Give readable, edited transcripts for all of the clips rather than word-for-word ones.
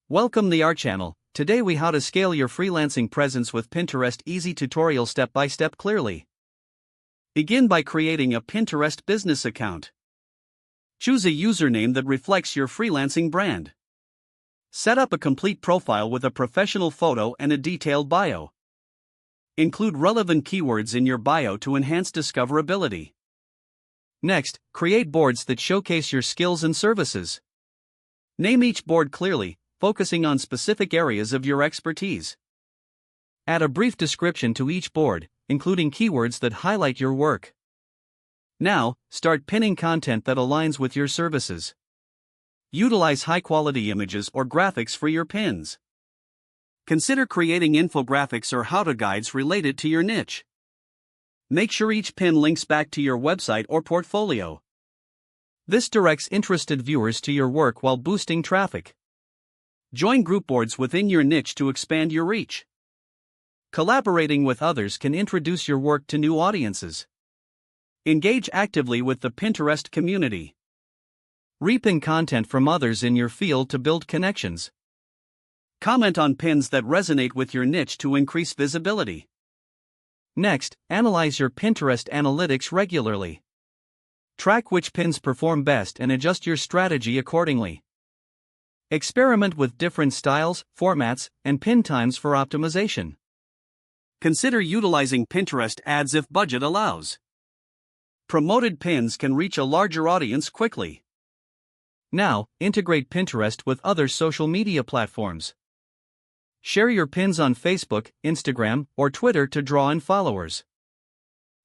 Welcome to our channel. Today we how to scale your freelancing presence with Pinterest. Easy tutorial step by step clearly. Begin by creating a Pinterest business account. Choose a username that reflects your freelancing brand. Set up a complete profile with a professional photo and a detailed bio. Include relevant keywords in your bio to enhance discoverability. Next, create boards that showcase your skills and services. Name each board clearly, focusing on specific areas of your expertise. Add a brief description to each board, including keywords that highlight your work. Now, start pinning content that aligns with your services. Utilize high-quality images or graphics for your pins. Consider creating infographics or how-to guides related to your niche. Make sure each pin links back to your website or portfolio. This directs interested viewers to your work while boosting traffic. Join group boards within your niche to expand your reach. Collaborating with others can introduce your work to new audiences. Engage actively with the Pinterest community. Repin content from others in your field to build connections. Comment on pins that resonate with your niche to increase visibility. Next, analyze your Pinterest analytics regularly. Track which pins perform best and adjust your strategy accordingly. Experiment with different styles, formats, and pin times for optimization. Consider utilizing Pinterest ads if budget allows. Promoted pins can reach a larger audience quickly. Now, integrate Pinterest with other social media platforms. Share your pins on Facebook, Instagram, or Twitter to draw in followers.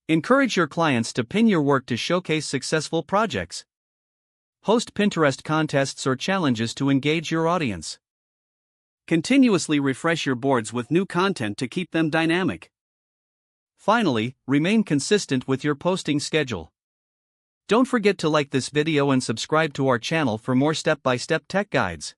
Encourage your clients to pin your work to showcase successful projects. Host Pinterest contests or challenges to engage your audience. Continuously refresh your boards with new content to keep them dynamic. Finally, remain consistent with your posting schedule. Don't forget to like this video and subscribe to our channel for more step-by-step tech guides.